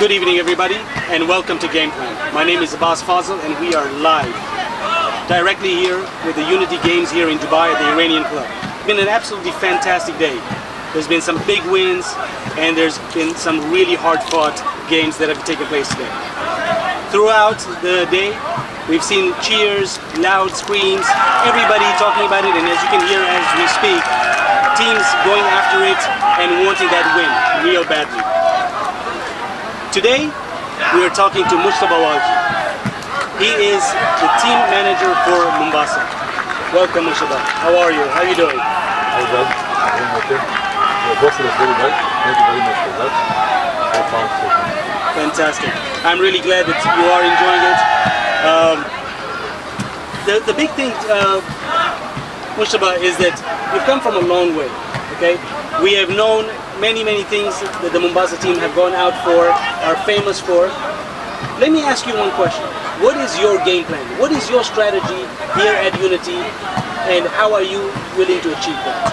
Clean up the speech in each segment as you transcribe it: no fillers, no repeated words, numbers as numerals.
Good evening, everybody, and welcome to Game Plan. My name is Abbas Fazal, and we are live directly here with the Unity Games here in Dubai at the Iranian Club. It's been an absolutely fantastic day. There's been some big wins, and there's been some really hard-fought games that have taken place today. Throughout the day, we've seen cheers, loud screams, everybody talking about it, and as you can hear as we speak, teams going after it and wanting that win real badly. Today, we are talking to Mujtaba Walji. He is the team manager for Mombasa. Welcome, Mujtaba. How are you? How are you doing? How well? I'm doing okay. Your boss is very well. Thank you very much for that. So far, so good. Fantastic. I'm really glad that you are enjoying it. The big thing, Mujtaba, is that we've come from a long way. Okay, we have known many things that the Mombasa team have gone out for, are famous for. Let me ask you one question. What is your game plan? What is your strategy here at Unity, and how are you willing to achieve that?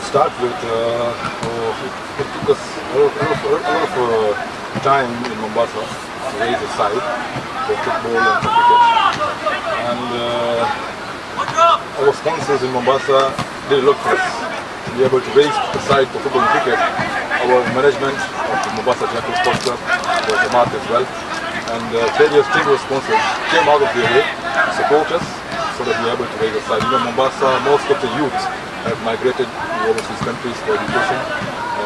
Start with, it took us a lot of time in Mombasa to raise a side for football and for cricket. And our sponsors in Mombasa did a lot for us to be able to raise the side for football and cricket. Our management of the Mombasa Jackal Sports Club was the mark as well. And various distinguished sponsors came out of their way to support us so that we were able to raise a side. You know, Mombasa, most of the youth have migrated to overseas countries for education,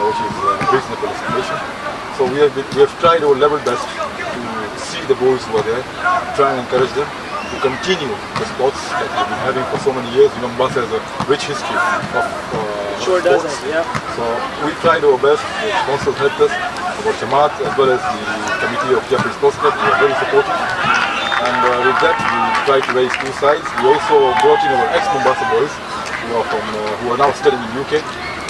which is reasonable estimation. So we have tried our level best to see the boys who are there, try and encourage them to continue the sports that we've been having for so many years. You know, Mombasa has a rich history of sure sports. Does, yeah. So we tried our best. The sponsors helped us. Our Jamaat as well as the committee of Japanese Sports Club, we were very supportive. And with that, we tried to raise two sides. We also brought in our ex-Mombasa boys, who are now studying in UK,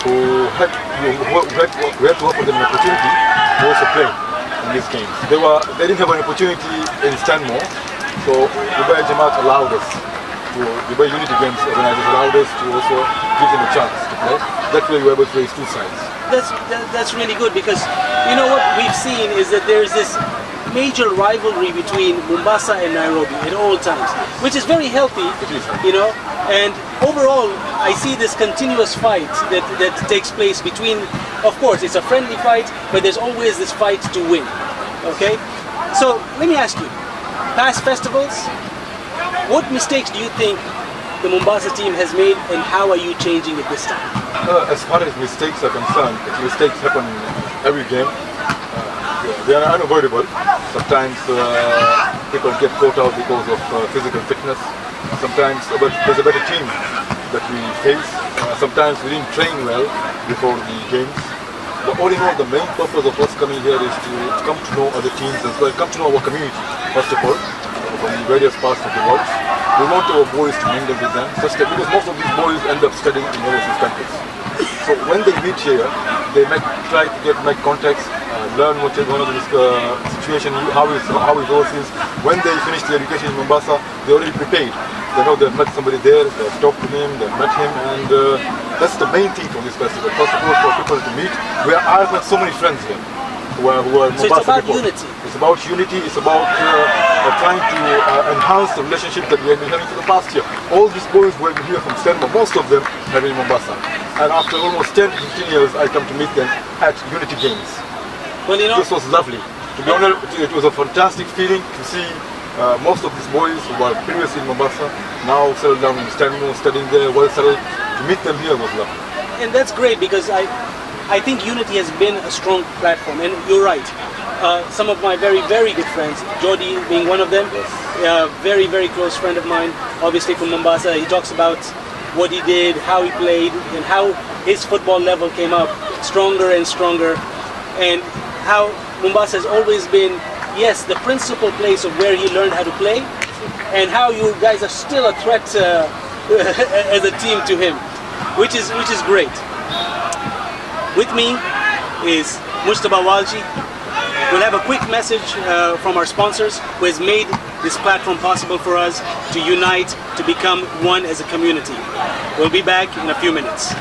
who had to offer them an opportunity to also play in these games. They didn't have an opportunity in Stanmore, so Dubai Jamaat allowed us Dubai Unity Games organizers allowed us to also give them a chance to play. That way we were able to raise two sides. That's really good, because you know what we've seen is that there's this major rivalry between Mombasa and Nairobi at all times, which is very healthy, you know, and overall I see this continuous fight that takes place between, of course it's a friendly fight, but there's always this fight to win. Okay, so let me ask you, past festivals, what mistakes do you think the Mombasa team has made, and how are you changing it this time? As far as mistakes are concerned, mistakes happen in every game. They are unavoidable. Sometimes people get caught out because of physical fitness. Sometimes, but there's a better team that we face. Sometimes we didn't train well before the games. But all in all, the main purpose of us coming here is to come to know other teams as well, come to know our community, first of all, from various parts of the world. We want our boys to mingle with them, such that, because most of these boys end up studying in overseas countries. So when they meet here, they try to make contacts, learn what is one of the situation, how is overseas. When they finish their education in Mombasa, they're already prepared. They know they've met somebody there, they've talked to him, they've met him, and that's the main thing from this festival. First of all, for people to meet. I've met so many friends here who are so Mombasa it's about before. unity. It's about unity. It's about trying to enhance the relationship that we have been having for the past year. All these boys who have been here from Stanmore, most of them have been in Mombasa. And after almost 10 to 15 years, I come to meet them at Unity Games. Well, you know, this was lovely. To be honest, it was a fantastic feeling to see most of these boys who were previously in Mombasa now settled down in Stanmore, studying there, well settled. To meet them here was lovely. And that's great, because I think Unity has been a strong platform, and you're right. Some of my very good friends, Jody being one of them, very close friend of mine, obviously from Mombasa. He talks about what he did, how he played, and how his football level came up stronger and stronger, and how Mombasa has always been, yes, the principal place of where he learned how to play, and how you guys are still a threat as a team to him, which is great. With me is Mujtaba Walji. We'll have a quick message from our sponsors, who has made this platform possible for us to unite, to become one as a community. We'll be back in a few minutes.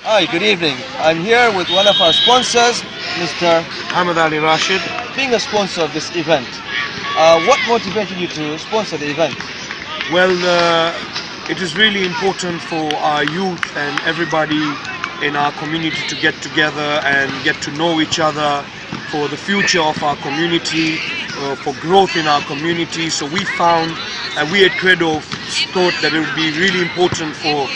Hi, good evening. I'm here with one of our sponsors, Mr. Hamad Ali Rashid. Being a sponsor of this event, what motivated you to sponsor the event? Well, it is really important for our youth and everybody in our community to get together and get to know each other for the future of our community, for growth in our community. So we found, and we at Credo thought that it would be really important for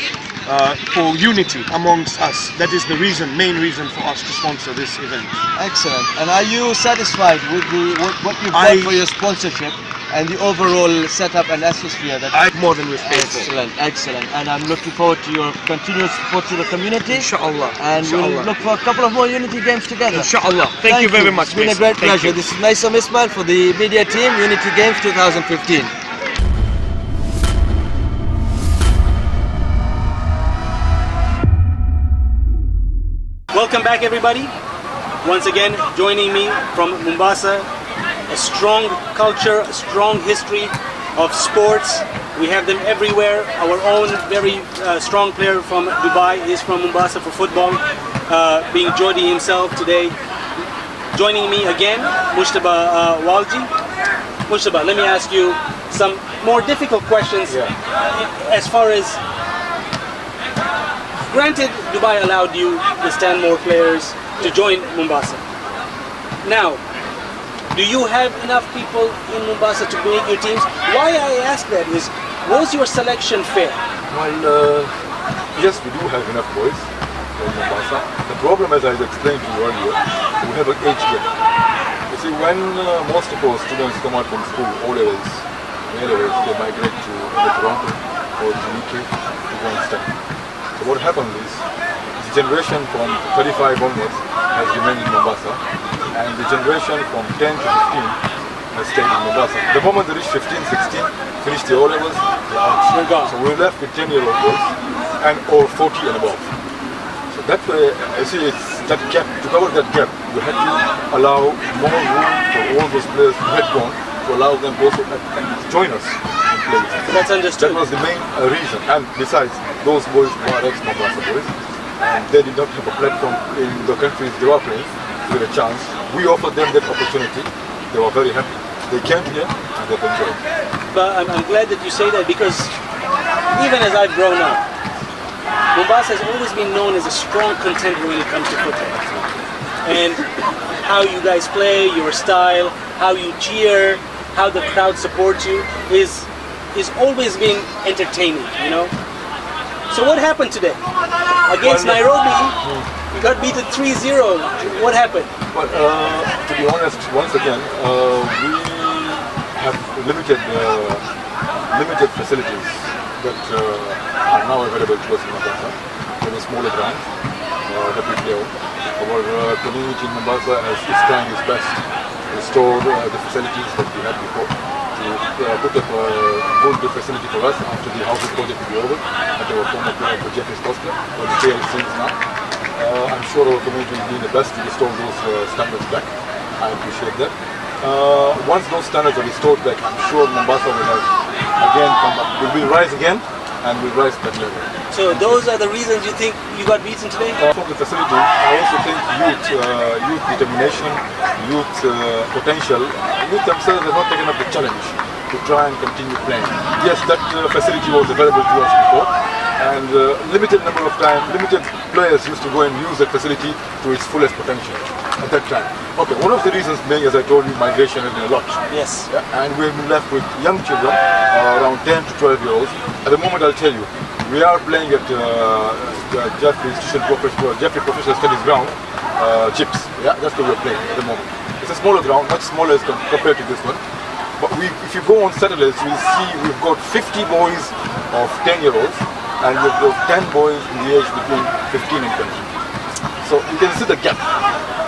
unity amongst us. That is the main reason for us to sponsor this event. Excellent. And are you satisfied with what you've done for your sponsorship and the overall setup and atmosphere? More than we've paid for. Excellent, excellent. And I'm looking forward to your continuous support to the community. Inshallah. And we'll look for a couple of more Unity games together. Inshallah. Thank you very much. It's been a great pleasure. This is Naisam Ismail for the media team, Unity Games 2015. Welcome back, everybody. Once again, joining me from Mombasa, a strong culture, a strong history of sports. We have them everywhere. Our own very strong player from Dubai is from Mombasa for football, being Jody himself today. Joining me again, Mujtaba Walji. Mujtaba, let me ask you some more difficult questions. As far as, granted, Dubai allowed you to stand more players to join Mombasa. Now, do you have enough people in Mombasa to make your teams? Why I ask that is, was your selection fair? Well, yes, we do have enough boys in Mombasa. The problem, as I explained to you earlier, we have an age gap. You see, when most of our students come out from school, O-levels, A-levels, they migrate to Toronto or to UK to go and study. So what happens is, the generation from 35 onwards has remained in Mombasa, and the generation from 10 to 15 has stayed in Mombasa. The moment they reach 15, 16, finish the O-levels, they're out. So we're left with 10-year-old boys and or 40 and above. So that way, you see, it's that gap. To cover that gap, we had to allow more room for all those players who had gone, to allow them also to join us in play. That's understood. That was the main reason. And besides, those boys were ex-Mombasa boys, and they did not have a platform in the countries they were playing with a chance. We offered them that opportunity. They were very happy. They came here and they've enjoyed. But I'm glad that you say that, because even as I've grown up, Mombasa has always been known as a strong contender when it comes to football. And how you guys play, your style, how you cheer, how the crowd supports you is always been entertaining, you know? So what happened today? Against Nairobi, you got beaten 3-0. What happened? Well, to be honest, once again, we have limited facilities that are now available to us in Mombasa. In a smaller ground that we play on. Our community in Mombasa is trying its best to restore the facilities that we had before, to put up a good facility for us after the housing project will be over at our former club, Jeffrey's Hospital, where the JLC is now. I'm sure our community will do the best to restore those standards back. I appreciate that. Once those standards are restored back, I'm sure Mombasa will have again come up. We will rise again and we'll rise to that level. So those are the reasons you think you got beaten today? From the facility, I also think youth determination, youth potential, youth themselves have not taken up the challenge to try and continue playing. Yes, that facility was available to us before, and limited number of time, limited players used to go and use that facility to its fullest potential at that time. Okay, one of the reasons being, as I told you, migration has been a lot. Yes. Yeah, and we've been left with young children, around 10 to 12 year olds. At the moment, I'll tell you, we are playing at Jeffrey's Jeffrey Professional Studies Ground, Chips. Yeah, that's where we're playing at the moment. It's a smaller ground, much smaller as compared to this one. But if you go on Saturdays, you'll see we've got 50 boys of 10-year-olds, and we've got 10 boys in the age between 15 and 20. So you can see the gap.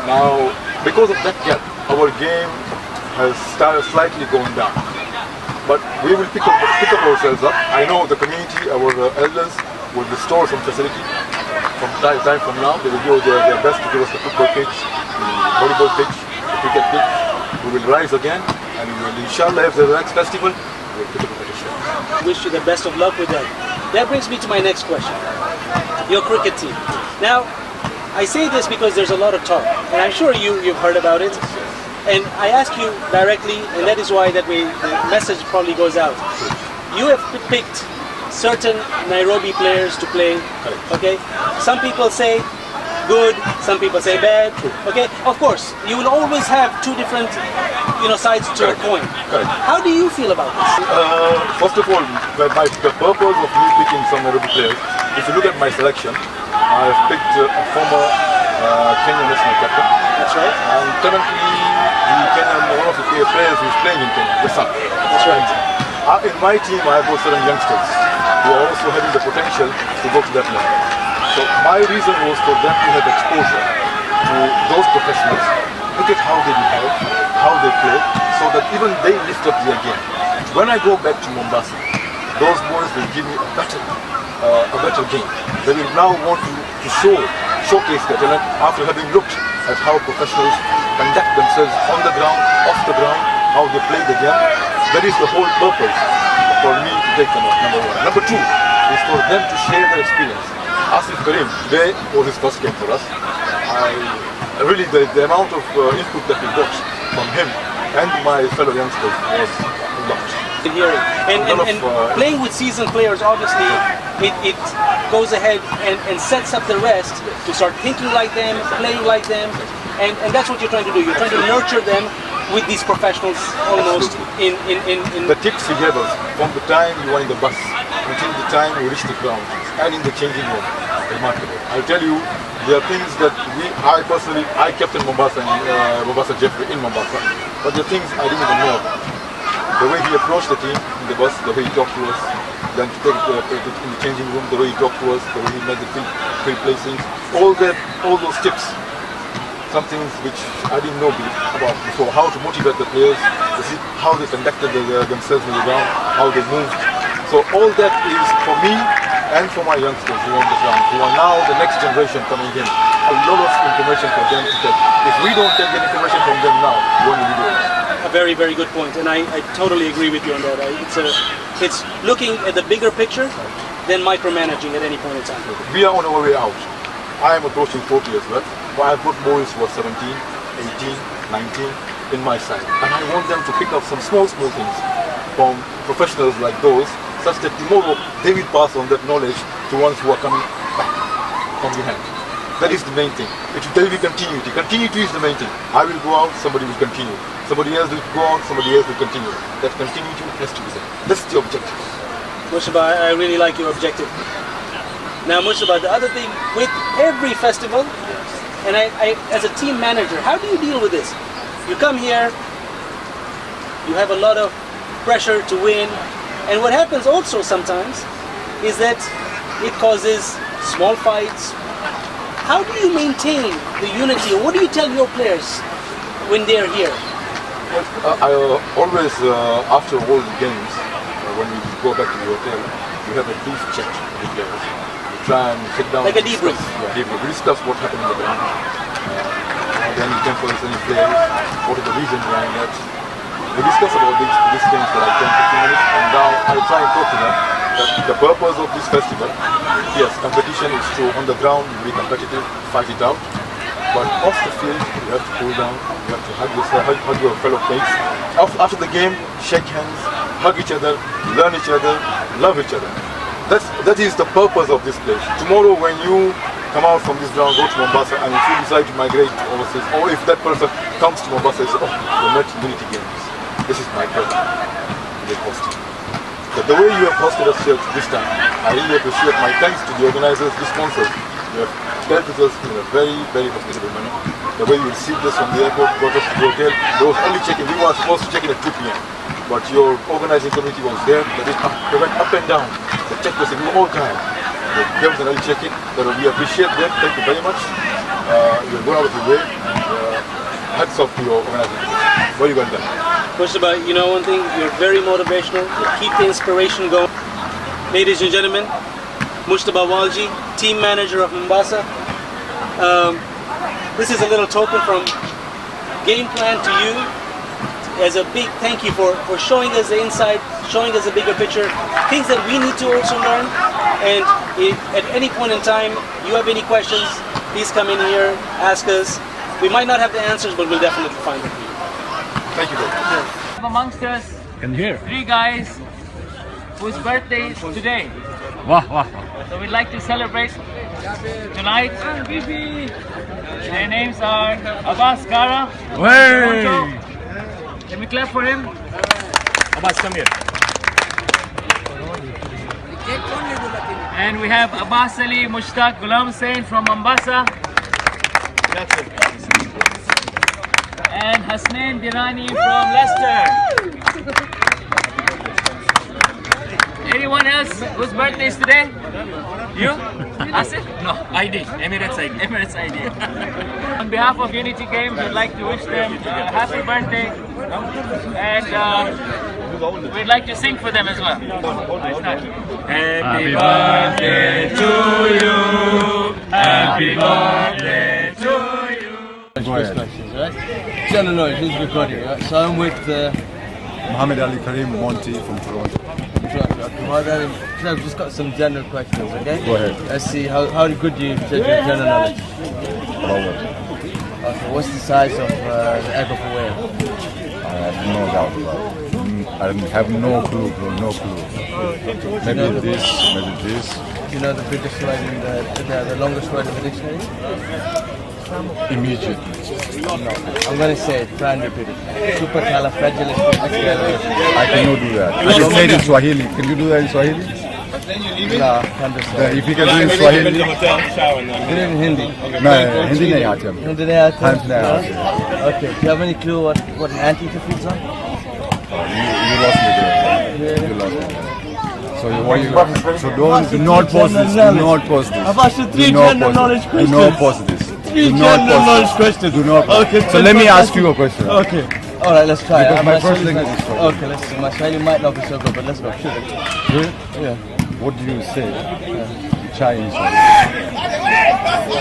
Now, because of that gap, our game has started slightly going down. But we will pick up ourselves up. I know the community, our elders, will restore some facility. From time from now, they will do their best to give us the football pitch, the volleyball pitch, the cricket pitch. We will rise again, and we will, inshallah, if there's the next festival, we will pick up a petition. Wish you the best of luck with that. That brings me to my next question. Your cricket team. Now, I say this because there's a lot of talk, and I'm sure you've heard about it. And I ask you directly, and that is why the message probably goes out. You have picked certain Nairobi players to play. Okay, some people say good, some people say bad. Okay, of course, you will always have two different, sides to a coin. How do you feel about this? First of all, the purpose of me picking some Nairobi players, if you look at my selection, I have picked a former Kenyan national captain. That's right. And currently, one of the players who is playing in Kenya, the son. That's right. In my team, I have got certain youngsters who are also having the potential to go to that level. So my reason was for them to have exposure to those professionals, look at how they behave, how they play, so that even they lift up their game. When I go back to Mombasa, those boys will give me a better game. They will now want to showcase their talent after having looked at how professionals conduct themselves on the ground, off the ground, how they play the game. That is the whole purpose for me to take them up, number one. Number two is for them to share their experience. Asif Karim, today was his first game for us. Really, the amount of input that we got from him and my fellow youngsters was a lot. And playing with seasoned players, obviously, it goes ahead and sets up the rest to start thinking like them, playing like them, and that's what you're trying to do. You're trying to nurture them with these professionals almost in the tips he gave us from the time you were in the bus until the time we reached the ground and in the changing room, remarkable. I'll tell you, there are things that I kept in Mombasa, Mombasa Jeffrey in Mombasa, but there are things I didn't even know about. The way he approached the team in the bus, the way he talked to us, then to take in the changing room, the way he talked to us, the way he made the free placings, all those tips. Some things which I didn't know about before, how to motivate the players, how they conducted themselves on the ground, how they moved. So all that is for me and for my youngsters who are on the ground, who are now the next generation coming in. A lot of information for them to take. If we don't take that information from them now, when will we do it? A very, very good point, and I totally agree with you on that. It's looking at the bigger picture than micromanaging at any point in time. We are on our way out. I am approaching 40 as well. I've got boys who are 17, 18, 19 in my side. And I want them to pick up some small things from professionals like those, such that tomorrow they will pass on that knowledge to ones who are coming back from behind. That is the main thing. There will be continuity. Continuity is the main thing. I will go out, somebody will continue. Somebody else will go out, somebody else will continue. That continuity has to be there. That's the objective. Mujtaba, I really like your objective. Now, Mujtaba, the other thing, with every festival, and I, as a team manager, how do you deal with this? You come here, you have a lot of pressure to win, and what happens also sometimes is that it causes small fights. How do you maintain the unity? What do you tell your players when they're here? I always, after all the games, when we go back to the hotel, we have a brief chat with the players. Try and sit down. Like a debrief. Yeah, debrief. We discuss what happened in the ground. Any tempers, any players, what is the reason behind that. We discuss about these things for like 10-15 minutes, and now I try and talk to them that the purpose of this festival, yes, competition is to, on the ground, be competitive, fight it out, but off the field, you have to cool down, you have to hug your fellow mates. After the game, shake hands, hug each other, learn each other, love each other. That is the purpose of this place. Tomorrow when you come out from this ground, go to Mombasa, and if you decide to migrate overseas, or if that person comes to Mombasa and says, oh, we met Unity Games, this is my purpose. They host you. But the way you have hosted us here this time, I really appreciate. My thanks to the organizers, the sponsors. You have dealt with us in a very, very hospitable manner. The way you received us from the airport, brought us to the hotel, there was only check-in. We were supposed to check in at 2 p.m. But your organizing committee was there. They went up and down. They checked us in all time. They gave us an early check-in. We appreciate them. Thank you very much. You're going out of your way. Hats off to your organizing committee. Very well done. Mujtaba, you know one thing? You're very motivational. You keep the inspiration going. Ladies and gentlemen, Mujtaba Walji, team manager of Mombasa. This is a little token from Game Plan to you, as a big thank you for showing us the inside, showing us a bigger picture, things that we need to also learn. And if at any point in time you have any questions, please come in here, ask us. We might not have the answers, but we'll definitely find them for you. Thank you, bro. Amongst us, three guys whose birthday is today. So we'd like to celebrate tonight. Their names are Abbas Kara. Can we clap for him? Abbas, come here. And we have Abbas Ali Mushtaq Ghulam Hussain from Mombasa. That's it. And Hasnain Dirani from Leicester. Anyone else whose birthday is today? You? Asif? No, ID. Emirates ID. Emirates ID. On behalf of Unity Games, we'd like to wish them a happy birthday. And we'd like to sing for them as well. Happy birthday to you. Happy birthday to you. Questions, right? General knowledge, who's recording, right? So I'm with Muhammad Ali Karim Monty from Toronto. So I've just got some general questions, okay? Go ahead. Let's see how good you judge your general knowledge. About what? Okay, what's the size of the egg of a whale? I have no doubt about it. I have no clue, bro, no clue. Maybe this, maybe this. Do you know the biggest word in the longest word in the dictionary? Immediate. No, I'm going to say it, try and repeat it. Supercalifragilisticexpialidocious. I cannot do that. I can say it in Swahili. Can you do that in Swahili? No, can't do that. If you can do it in Swahili. Do it in Hindi. No, Hindi nahi aati humko. Hindi nahi aata? Hindi nahi aata. Okay, do you have any clue what an anteater feeds on? You lost me there. You lost me there. So do not pause this. Do not pause this. I've asked you three general knowledge questions. Do not pause this. Three general knowledge questions. Do not pause. Okay. So let me ask you a question. Okay. Alright, let's try. Because my first language is Swahili. Okay, let's see. My Swahili might not be so good, but let's go. Shoot it. Good? Yeah. What do you say? Chai in Swahili.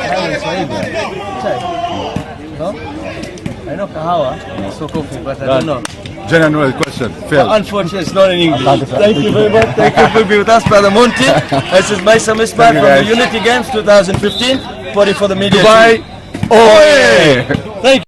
Chai in Swahili. Chai. No? I know kahawa. So coffee, but I don't know. General knowledge question. Fail. Unfortunately, it's not in English. Thank you very much. Thank you for being with us, Brother Monty. This is Maisa Misbah from the Unity Games 2015. 40 for the media. Bye. Oh, Thank you.